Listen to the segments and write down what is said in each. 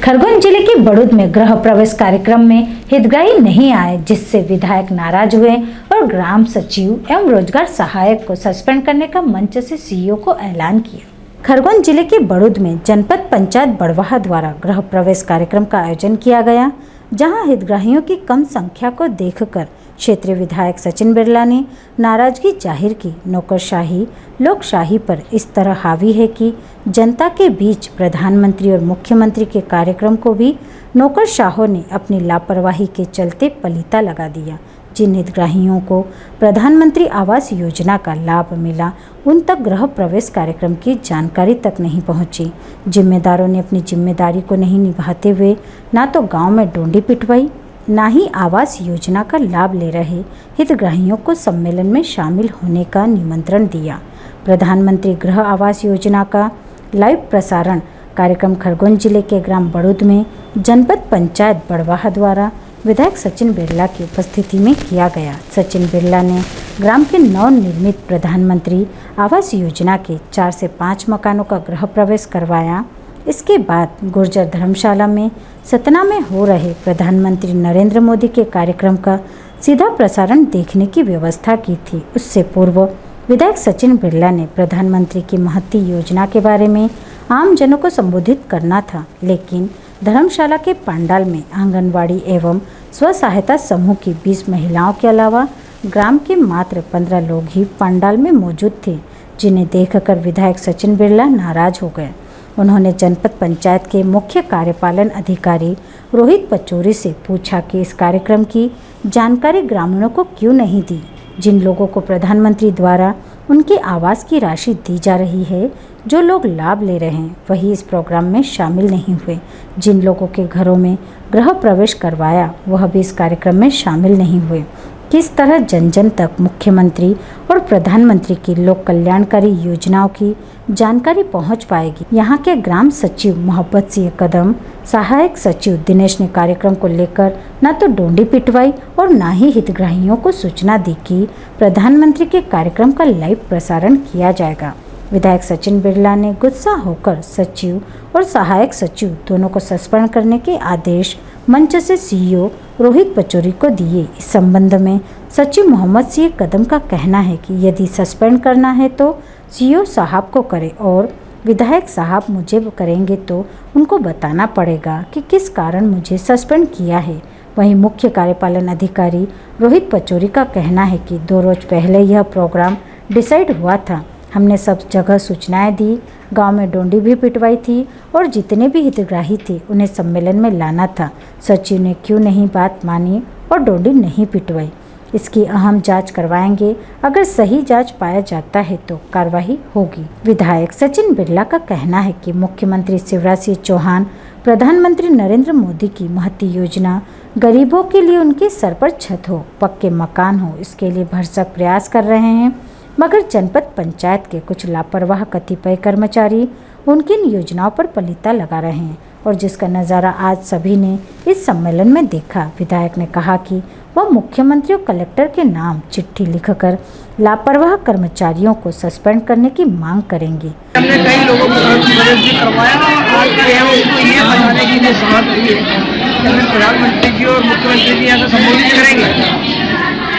खरगोन जिले के बड़ूद में गृह प्रवेश कार्यक्रम में हितग्राही नहीं आए, जिससे विधायक नाराज हुए और ग्राम सचिव एवं रोजगार सहायक को सस्पेंड करने का मंच से सीईओ को ऐलान किया। खरगोन जिले के बड़ूद में जनपद पंचायत बड़वाहा द्वारा गृह प्रवेश कार्यक्रम का आयोजन किया गया, जहां हितग्राहियों की कम संख्या को देखकर क्षेत्रीय विधायक सचिन बिरला ने नाराजगी जाहिर की। नौकरशाही लोकशाही पर इस तरह हावी है कि जनता के बीच प्रधानमंत्री और मुख्यमंत्री के कार्यक्रम को भी नौकरशाहों ने अपनी लापरवाही के चलते पलीता लगा दिया। जिन हितग्राहियों को प्रधानमंत्री आवास योजना का लाभ मिला, उन तक गृह प्रवेश कार्यक्रम की जानकारी तक नहीं पहुंची। जिम्मेदारों ने अपनी जिम्मेदारी को नहीं निभाते हुए ना तो गांव में डोंडी पिटवाई, ना ही आवास योजना का लाभ ले रहे हितग्राहियों को सम्मेलन में शामिल होने का निमंत्रण दिया। प्रधानमंत्री गृह आवास योजना का लाइव प्रसारण कार्यक्रम खरगोन जिले के ग्राम बड़ूद में जनपद पंचायत बड़वाहा द्वारा विधायक सचिन बिरला की उपस्थिति में किया गया। सचिन बिरला ने ग्राम के नवनिर्मित प्रधानमंत्री आवास योजना के 4 से 5 मकानों का गृह प्रवेश करवाया। इसके बाद गुर्जर धर्मशाला में सतना में हो रहे प्रधानमंत्री नरेंद्र मोदी के कार्यक्रम का सीधा प्रसारण देखने की व्यवस्था की थी। उससे पूर्व विधायक सचिन बिरला ने प्रधानमंत्री की महती योजना के बारे में आम जनों को संबोधित करना था, लेकिन धर्मशाला के पंडाल में आंगनवाड़ी एवं स्व सहायता समूह की 20 महिलाओं के अलावा ग्राम के मात्र 15 लोग ही पंडाल में मौजूद थे, जिन्हें देखकर विधायक सचिन बिरला नाराज हो गए। उन्होंने जनपद पंचायत के मुख्य कार्यपालन अधिकारी रोहित पचौरी से पूछा कि इस कार्यक्रम की जानकारी ग्रामीणों को क्यों नहीं दी। जिन लोगों को प्रधानमंत्री द्वारा उनके आवास की राशि दी जा रही है, जो लोग लाभ ले रहे हैं, वही इस प्रोग्राम में शामिल नहीं हुए। जिन लोगों के घरों में गृह प्रवेश करवाया, वह भी इस कार्यक्रम में शामिल नहीं हुए। किस तरह जन जन तक मुख्यमंत्री और प्रधानमंत्री की लोक कल्याणकारी योजनाओं की जानकारी पहुंच पाएगी? यहाँ के ग्राम सचिव मोहब्बत सिंह कदम, सहायक सचिव दिनेश ने कार्यक्रम को लेकर न तो डोंडी पिटवाई और न ही हितग्राहियों को सूचना दी कि प्रधानमंत्री के कार्यक्रम का लाइव प्रसारण किया जाएगा। विधायक सचिन बिरला ने गुस्सा होकर सचिव और सहायक सचिव दोनों को सस्पेंड करने के आदेश मंच से सीईओ रोहित पचौरी को दिए। इस संबंध में सचिव मोहम्मद सिंह कदम का कहना है कि यदि सस्पेंड करना है तो सीईओ साहब को करे और विधायक साहब मुझे करेंगे तो उनको बताना पड़ेगा कि किस कारण मुझे सस्पेंड किया है। वहीं मुख्य कार्यपालन अधिकारी रोहित पचौरी का कहना है कि 2 रोज पहले यह प्रोग्राम डिसाइड हुआ था। हमने सब जगह सूचनाएं दी, गांव में डोंडी भी पिटवाई थी और जितने भी हितग्राही थे उन्हें सम्मेलन में लाना था। सचिव ने क्यों नहीं बात मानी और डोंडी नहीं पिटवाई, इसकी अहम जांच करवाएंगे। अगर सही जांच पाया जाता है तो कार्रवाई होगी। विधायक सचिन बिरला का कहना है कि मुख्यमंत्री शिवराज सिंह चौहान, प्रधानमंत्री नरेंद्र मोदी की महती योजना गरीबों के लिए उनके सर पर छत हो, पक्के मकान हो, इसके लिए भरसक प्रयास कर रहे हैं, मगर जनपद पंचायत के कुछ लापरवाह कतिपय कर्मचारी उनकी इन योजनाओं पर पलीता लगा रहे हैं और जिसका नज़ारा आज सभी ने इस सम्मेलन में देखा। विधायक ने कहा कि वह मुख्यमंत्री और कलेक्टर के नाम चिट्ठी लिखकर लापरवाह कर्मचारियों को सस्पेंड करने की मांग करेंगे। हमने कई लोगों को प्रवेश भी करवाया और आज उसको ये बताने की जो बात हुई है कि हमें प्रधानमंत्री जी और मुख्यमंत्री जी यहाँ से संबोधित करेंगे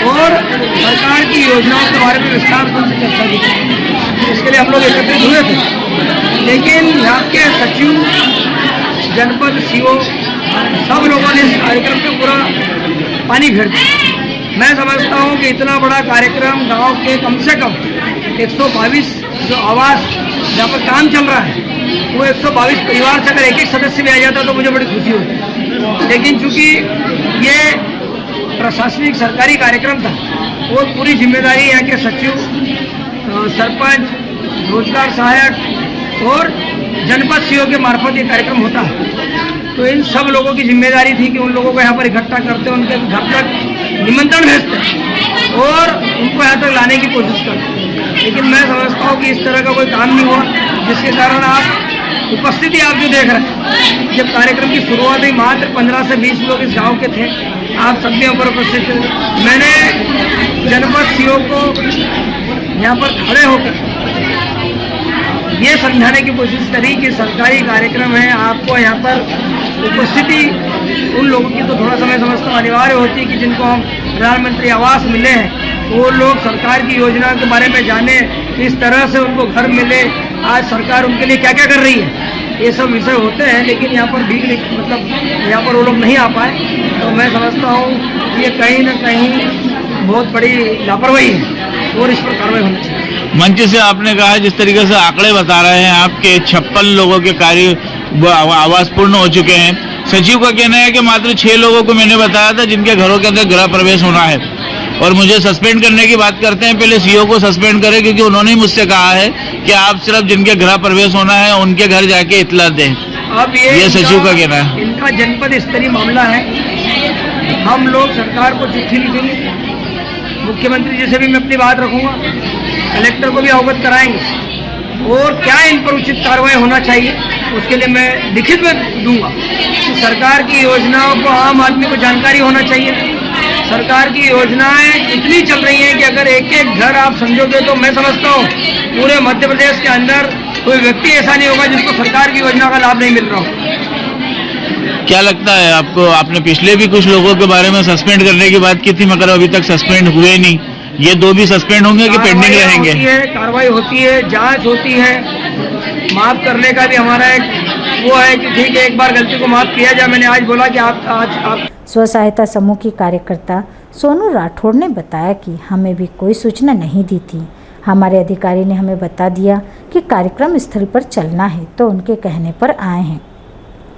और सरकार की योजनाओं के बारे में विस्तार से चर्चा की। इसके लिए हम लोग एकत्रित हुए थे, लेकिन यहाँ के सचिव, जनपद सीओ, सब लोगों ने इस कार्यक्रम पे पूरा पानी फेर दिया। मैं समझता हूँ कि इतना बड़ा कार्यक्रम गांव के कम से कम 122 जो आवास जहाँ पर काम चल रहा है, वो 122 परिवार से अगर एक सदस्य भी आ जाता तो मुझे बड़ी खुशी होती। लेकिन चूँकि ये प्रशासनिक सरकारी कार्यक्रम था, वो पूरी जिम्मेदारी यहाँ के सचिव, सरपंच, रोजगार सहायक और जनपद सीओ के मार्फत ये कार्यक्रम होता है। तो इन सब लोगों की जिम्मेदारी थी कि उन लोगों को यहाँ पर इकट्ठा करते, उनके घर तक निमंत्रण भेजते और उनको यहाँ तक लाने की कोशिश करते। लेकिन मैं समझता हूँ कि इस तरह का कोई काम नहीं हुआ, जिसके कारण आप उपस्थिति आप जो देख रहे हैं, जब कार्यक्रम की शुरुआत हुई मात्र 15 से 20 लोग इस गांव के थे, आप सब यहाँ पर उपस्थित थे। मैंने जनपद सीओ को यहाँ पर खड़े होकर ये समझाने की कोशिश करी कि सरकारी कार्यक्रम है, आपको यहाँ पर उपस्थिति उन लोगों की तो थोड़ा समय समझता हूँ अनिवार्य होती है कि जिनको हम प्रधानमंत्री आवास मिले हैं वो लोग सरकार की योजनाओं के बारे में जाने, किस तरह से उनको घर मिले, आज सरकार उनके लिए क्या क्या कर रही है, ये सब विषय होते हैं। लेकिन यहाँ पर भीड़ मतलब यहाँ पर वो लोग नहीं आ पाए, तो मैं समझता हूँ ये कहीं ना कहीं बहुत बड़ी लापरवाही है और इस पर कार्रवाई होनी चाहिए। मंच से आपने कहा जिस तरीके से आंकड़े बता रहे हैं आपके 56 लोगों के कार्य आवास पूर्ण हो चुके हैं। सचिव का कहना है कि मात्र 6 लोगों को मैंने बताया था जिनके घरों के अंदर गृह प्रवेश होना है, और मुझे सस्पेंड करने की बात करते हैं। पहले सीओ को सस्पेंड करें, क्योंकि उन्होंने ही मुझसे कहा है कि आप सिर्फ जिनके गृह प्रवेश होना है उनके घर जाके इतला दें। अब ये सचिव का कहना है। इनका जनपद स्तरीय मामला है। हम लोग सरकार को चिट्ठी लिखेंगे, मुख्यमंत्री जी से भी मैं अपनी बात रखूंगा, कलेक्टर को भी अवगत कराएंगे, और क्या इन पर उचित कार्रवाई होना चाहिए उसके लिए मैं लिखित में दूंगा। सरकार की योजनाओं को आम आदमी को जानकारी होना चाहिए। सरकार की योजनाएं इतनी चल रही हैं कि अगर एक एक घर आप समझोगे तो मैं समझता हूँ पूरे मध्य प्रदेश के अंदर कोई व्यक्ति ऐसा नहीं होगा जिसको सरकार की योजना का लाभ नहीं मिल रहा हो। क्या लगता है आपको? आपने पिछले भी कुछ लोगों के बारे में सस्पेंड करने की बात की थी, मगर अभी तक सस्पेंड हुए नहीं। ये 2 भी सस्पेंड होंगे कि पेंडिंग रहेंगे? कार्रवाई होती है, जांच होती है, माफ करने का भी हमारा एक वो है कि ठीक है एक बार गलती को माफ किया जाए। मैंने आज बोला कि आप स्व सहायता समूह की कार्यकर्ता सोनू राठौड़ ने बताया कि हमें भी कोई सूचना नहीं दी थी। हमारे अधिकारी ने हमें बता दिया कि कार्यक्रम स्थल पर चलना है, तो उनके कहने पर आए हैं।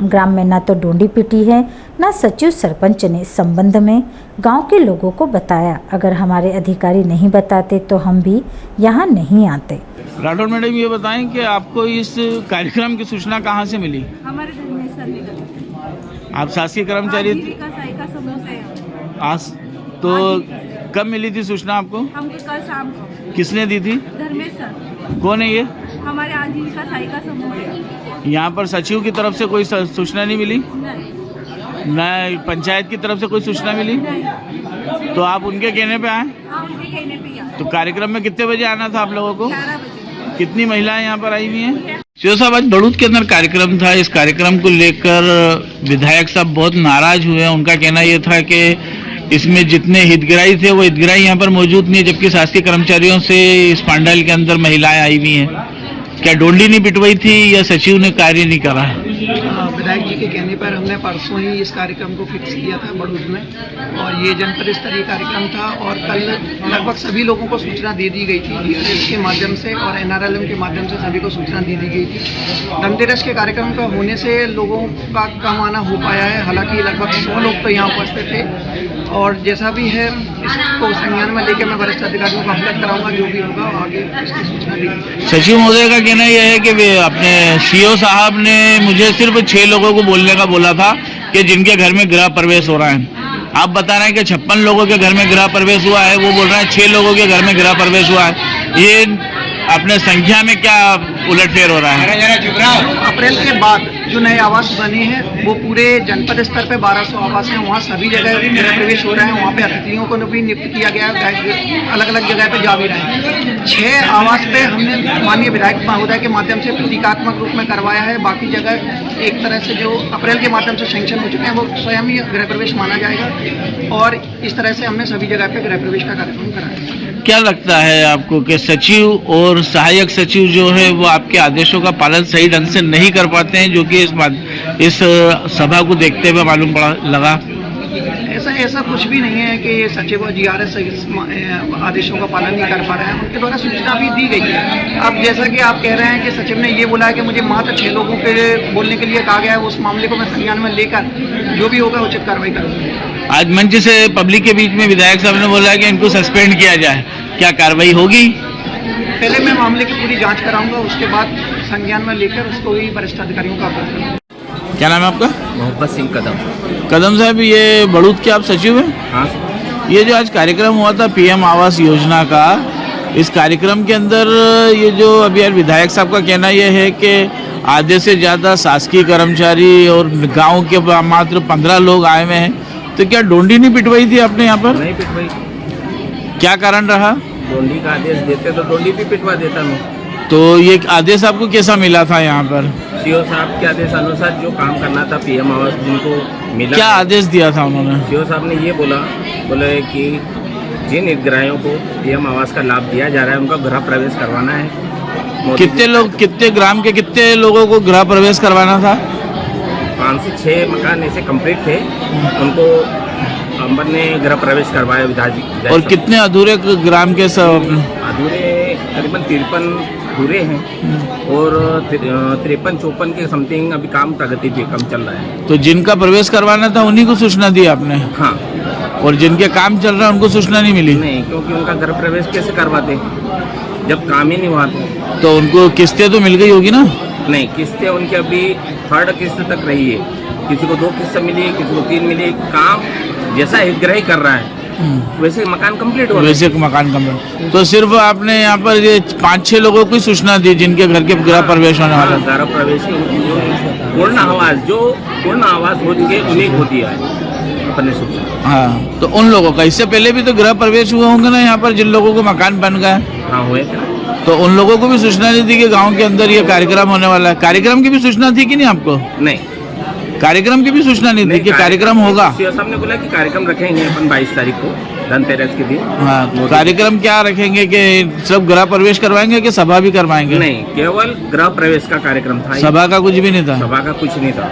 ग्राम में ना तो डोंडी पिटी है, ना सचिव सरपंच ने इस संबंध में गांव के लोगों को बताया। अगर हमारे अधिकारी नहीं बताते तो हम भी यहाँ नहीं आते। राठौड़ मैडम, ये बताएं कि आपको इस कार्यक्रम की सूचना कहाँ से मिली? हमारे घर में सर निकल आप शासकीय कर्मचारी आजीविका सहायता समूह से हैं। आज तो कब मिली थी सूचना आपको? हमको कल शाम को। किसने दी थी? धर्मेश सर। कौन है ये? हमारे आजीविका सहायता समूह है। यहाँ पर सचिव की तरफ से कोई सूचना नहीं मिली? नहीं। न पंचायत की तरफ से कोई सूचना मिली? नहीं। तो आप उनके कहने पे आए? हाँ, उनके कहने पे आए। तो कार्यक्रम में कितने बजे आना था आप लोगों को? 11 बजे। कितनी महिलाएं यहाँ पर आई हुई हैं? सीओ साहब, आज बड़ूद के अंदर कार्यक्रम था। इस कार्यक्रम को लेकर विधायक साहब बहुत नाराज हुए हैं। उनका कहना यह था कि इसमें जितने हितग्राही थे वो हितग्राही यहाँ पर मौजूद नहीं है, जबकि शासकीय कर्मचारियों से इस पंडाल के अंदर महिलाएं आई हुई हैं। क्या डोंडी नहीं पिटवाई थी या सचिव ने कार्य नहीं करा? विधायक जी के कहने पर हमने परसों ही इस कार्यक्रम को फिक्स किया था बड़ूद में, और ये जनपद स्तरीय कार्यक्रम था। और कल लगभग सभी लोगों को सूचना दे दी गई थी DRS के माध्यम से और NRLM के माध्यम से सभी को सूचना दे दी गई थी। धनतेरस के कार्यक्रम का होने से लोगों का कम आना हो पाया है। हालांकि लगभग 100 लोग तो यहाँ उपस्थित थे, और जैसा भी है इसको संज्ञान में लेकर मैं वरिष्ठ अधिकारियों को अवगत कराऊंगा। जो भी होगा आगे इसकी सूचना देगी। सचिव महोदय का कहना यह है कि वे अपने सीओ साहब ने मुझे सिर्फ 6 लोगों को बोलने का बोला था कि जिनके घर में गृह प्रवेश हो रहा है। आप बता रहे हैं कि 56 लोगों के घर में गृह प्रवेश हुआ है, वो बोल रहे हैं 6 लोगों के घर में गृह प्रवेश हुआ है। ये अपने संख्या में क्या उलटफेर हो रहा है? अप्रैल के बाद जो नए आवास बने हैं वो पूरे जनपद स्तर पे 1200 आवास हैं। वहाँ सभी जगह गृह प्रवेश हो रहे हैं। वहाँ पे अतिथियों को भी नियुक्त किया गया है, अलग अलग जगह पे जा भी रहे हैं। 6 आवास पे हमने माननीय विधायक महोदय के माध्यम से प्रतीकात्मक रूप में करवाया है। बाकी जगह एक तरह से जो अप्रैल के माध्यम से सैंक्शन हो चुके हैं वो स्वयं ही गृह प्रवेश माना जाएगा, और इस तरह से हमने सभी जगह पे गृह प्रवेश का कार्यक्रम कराया। क्या लगता है आपको कि सचिव और सहायक सचिव जो है वो आपके आदेशों का पालन सही ढंग से नहीं कर पाते हैं, जो कि इस सभा को देखते हुए मालूम लगा? ऐसा कुछ भी नहीं है कि सचिव और GRS आदेशों का पालन नहीं कर पा रहे हैं। उनके द्वारा सूचना भी दी गई है। अब जैसा कि आप कह रहे हैं कि सचिव ने ये बोला है कि मुझे मात्र 6 लोगों के बोलने के लिए कहा गया है, उस मामले को मैं संज्ञान में लेकर जो भी होगा उचित कार्रवाई करूँगा। आज मंच से पब्लिक के बीच में विधायक साहब ने बोला है कि इनको सस्पेंड किया जाए, क्या कार्रवाई होगी? पहले मैं मामले की पूरी जांच कराऊंगा, उसके बाद संज्ञान में लेकर उसको भी वरिष्ठ अधिकारियों का अवगत करूंगा। क्या नाम है आपका? मोहब्बत सिंह कदम। कदम साहब, ये बड़ूद के आप सचिव हैं? हाँ। ये जो आज कार्यक्रम हुआ था PM आवास योजना का, इस कार्यक्रम के अंदर ये जो अभी विधायक साहब का कहना यह है कि आधे से ज़्यादा शासकीय कर्मचारी और गांव के मात्र 15 लोग आए हुए हैं, तो क्या डोंडी नहीं पिटवाई थी आपने यहाँ पर? नहीं पिटवाई। क्या कारण रहा? डोंडी का आदेश देते तो डोंडी भी पिटवा देता मैं। तो ये आदेश आपको कैसा मिला था यहाँ पर? सीओ साहब के आदेश अनुसार जो काम करना था पीएम आवास जिनको मिला, क्या आदेश दिया था उन्होंने? सीओ साहब ने ये बोले कि जिन हितग्राहियों को पीएम आवास का लाभ दिया जा रहा है उनका गृह प्रवेश करवाना है। कितने ग्राम के कितने लोगों को गृह प्रवेश करवाना था? 5 से 6 मकान ऐसे कंप्लीट थे, उनको अंबर ने गृह प्रवेश करवाया विधायक। और कितने अधूरे ग्राम के सब? अधूरे करीबन 53 अधूरे हैं और 53-54 के समथिंग अभी काम प्रगति पे कम चल रहा है। तो जिनका प्रवेश करवाना था उन्हीं को सूचना दी आपने? हाँ। और जिनके काम चल रहा है उनको सूचना नहीं मिली? नहीं, क्योंकि उनका गृह प्रवेश कैसे करवाते जब काम ही नहीं हुआ तो उनको किस्तें तो मिल गई होगी ना? नहीं, किस्तें उनकी अभी 3rd किस्त तक रही है, किसी को 2 किस्त मिली, किसी को 3 मिली। काम जैसा हितग्राही कर रहा है वैसे मकान कंप्लीट हो रहा है। वैसे मकान कंप्लीट। तो सिर्फ आपने यहाँ पर ये 5-6 लोगों को सूचना दी जिनके घर के गृह प्रवेश होने वाला? गृह प्रवेश पूर्ण आवास हो चुके उन्हीं को दिया है अपने सूचना। हाँ, तो उन लोगों का इससे पहले भी तो गृह प्रवेश हुए होंगे ना यहाँ पर, जिन लोगों को मकान बन गए? हाँ, हुए थे। तो उन लोगों को भी सूचना नहीं दी कि गांव के अंदर ये कार्यक्रम होने वाला है? कार्यक्रम की भी सूचना थी कि नहीं आपको? नहीं, कार्यक्रम की भी सूचना नहीं थी कि कार्यक्रम होगा? सीओ साहब ने बोला कि कार्यक्रम रखेंगे अपन 22 तारीख को धनतेरस के दिन। हाँ, तो कार्यक्रम क्या रखेंगे कि सब गृह प्रवेश करवाएंगे कि सभा भी करवाएंगे? नहीं, केवल गृह प्रवेश का कार्यक्रम था। सभा का कुछ भी नहीं था? सभा का कुछ नहीं था।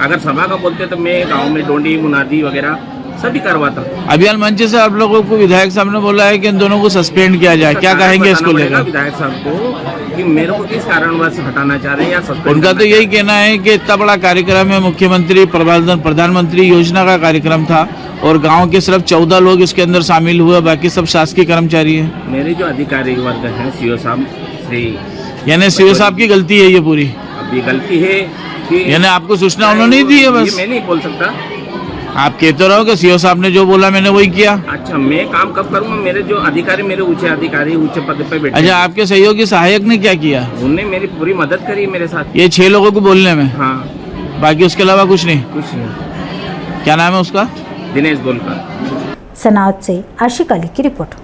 अगर सभा का बोलते तो मैं गाँव में डोंडी मुनादी वगैरह सभी करवाता। अभियान मंच से आप लोगों को विधायक साहब ने बोला है कि इन दोनों को सस्पेंड किया जाए, क्या कहेंगे इसको लेकर? विधायक साहब को कि मेरे को किस कारणवश हटाना चाह रहे हैं या सस्पेंड? उनका तो यही कहना है कि इतना बड़ा कार्यक्रम है, मुख्यमंत्री प्रधानमंत्री योजना का कार्यक्रम था और गांव के सिर्फ 14 लोग इसके अंदर शामिल हुए, बाकी सब शासकीय कर्मचारी है। मेरे जो अधिकारी वर्ग है सीओ साहब श्री, यानी सीओ साहब की गलती है ये पूरी? अब ये गलती है कि यानी आपको सूचना उन्होंने नहीं दी है? बस मैं नहीं बोल सकता। आप कहते रहो कि सीओ साहब ने जो बोला मैंने वही किया। अच्छा, मैं काम कब करूंगा? मेरे जो अधिकारी, मेरे उच्च अधिकारी उच्च पद पे बैठे। अच्छा, आपके सहयोगी सहायक ने क्या किया? उन्होंने मेरी पूरी मदद करी मेरे साथ। ये 6 लोगों को बोलने में? हाँ। बाकी उसके अलावा कुछ नहीं? कुछ नहीं। क्या नाम है उसका? दिनेश गोलकर। सनाउत से आशिक अली की रिपोर्ट।